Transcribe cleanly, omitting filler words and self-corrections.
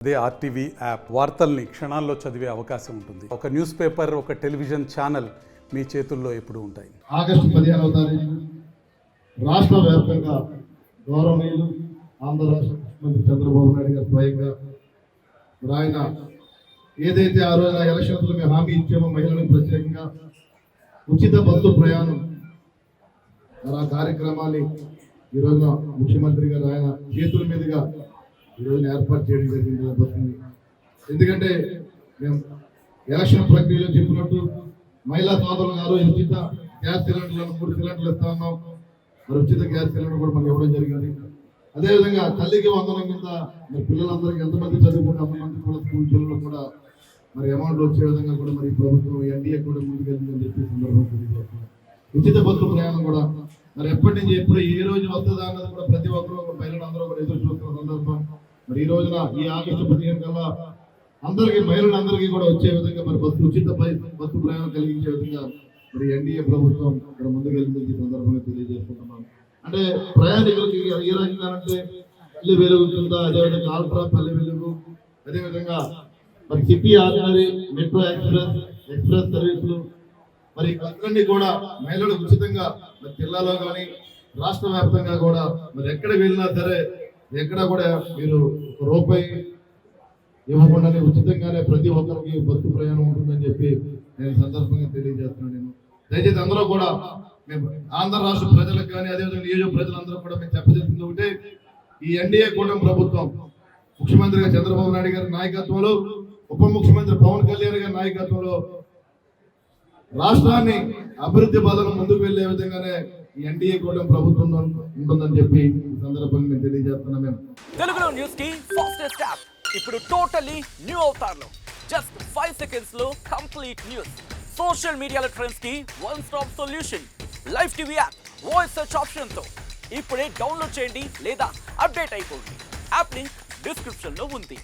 అదే RTV app వార్తల్ని క్షణాల్లో చదివే అవకాశం ఉంటుంది. ఒక న్యూస్ పేపర్, ఒక టెలివిజన్ ఛానల్ మీ చేతుల్లో ఎప్పుడూ ఉంటాయి. ఆగస్టు 15వ తారీఖు రాష్ట్ర వ్యాప్తంగా గౌరవనీయులు ఆంధ్ర రాష్ట్ర ముఖ్యమంత్రి చంద్రబాబు నాయుడు గారు స్వయంగా ఆయన ఏదైతే ఆ రోజున ఎలక్షన్స్లో మేము హామీ ఇచ్చామో మహిళలకు ప్రత్యేకంగా ఉచిత బస్సు ప్రయాణం ఆ కార్యక్రమాన్ని ఈ రోజున ముఖ్యమంత్రి గారు ఆయన చేతుల మీదుగా ఈ రోజున ఏర్పాటు చేయడం జరిగింది బస్సుని. ఎందుకంటే మేము ఎలక్షన్ ప్రక్రియలో చెప్పినట్టు మహిళా సోదరులు గారు ఉచిత గ్యాస్ సిలిండర్లను 3 సిలిండర్లు ఇస్తా ఉన్నాం. మరి ఉచిత గ్యాస్ సిలిండర్ కూడా మనకి ఇవ్వడం జరిగింది. అదేవిధంగా తల్లికి వందనం కింద మరి పిల్లలందరికీ ఎంతమంది చదువుకుంటే అంతమంది కూడా స్కూల్ పిల్లలు కూడా మరి అమౌంట్ వచ్చే విధంగా కూడా మరి ప్రభుత్వం ఎన్డీఏ కూడా ముందుకెళ్తుందని చెప్పి సందర్భంగా తెలియజేస్తున్నాం. ఉచిత బస్సు ప్రయాణం కూడా మరి ఎప్పటి నుంచి ఎప్పుడు ఏ రోజు వస్తుందా అన్నది కూడా ప్రతి ఒక్కరూ మహిళలందరూ కూడా ఎదురు చూస్తున్న సందర్భం. మరి ఈ రోజున ఈ ఆగస్టు 15 కల్లా అందరికీ మహిళలందరికీ కూడా వచ్చే విధంగా మరి ఉచిత బస్సు ప్రయాణం కలిగించే విధంగా మరి ఎన్డీఏ ప్రభుత్వం ఇక్కడ ముందుకెళ్తుంది సందర్భంగా తెలియజేస్తున్నాం. అంటే ప్రయాణికులకి ఏ రకంగా అంటే పల్లె వెలుగు కింద, అదేవిధంగా ఆల్ట్రా పల్లె వెలుగు, అదేవిధంగా మరి సిటీ ఆర్డినరీ, మెట్రో ఎక్స్ప్రెస్ సర్వీసులు మరి అన్నీ కూడా మహిళలు ఉచితంగా మరి జిల్లాలో కానీ రాష్ట్ర వ్యాప్తంగా కూడా మరి ఎక్కడికి వెళ్ళినా సరే ఎక్కడ కూడా మీరు రూపాయి ఇవ్వకుండానే ఉచితంగానే ప్రతి ఒక్కరికి బస్సు ప్రయాణం ఉంటుందని చెప్పి నేను సందర్భంగా తెలియజేస్తున్నాను. నేను దయచేసి అందరూ కూడా మేము ఆంధ్ర రాష్ట్ర ప్రజలకు కానీ అదేవిధంగా నియోజక ప్రజలందరూ కూడా మేము చెప్పదలుచుకుంది ఒకటే, ఈ ఎన్డీఏ కూటమి ప్రభుత్వం ముఖ్యమంత్రిగా చంద్రబాబు నాయుడు గారి నాయకత్వంలో, ఉప ముఖ్యమంత్రి పవన్ కళ్యాణ్ గారి నాయకత్వంలో రాష్ట్రాన్ని అభివృద్ధి బాధలు ముందుకు వెళ్లే విధంగానే ఎన్డీఏ కూటమి ప్రభుత్వం ఉంటుందని చెప్పి ఈ సందర్భంగా నేను తెలియజేస్తున్నాను. మేము తెలుగులో న్యూస్ కి ఫాస్టెస్ట్ యాప్ ఇప్పుడు టోటలీ న్యూ అవతార్లో జస్ట్ 5 సెకండ్స్ లో కంప్లీట్ న్యూస్, సోషల్ మీడియాలో ట్రెండ్స్ కి one stop solution, live TV app, voice search option తో ఇప్పుడే డౌన్లోడ్ చేయండి లేదా అప్డేట్ అయిపోండి. యాప్ లింక్ డిస్క్రిప్షన్ లో ఉంది.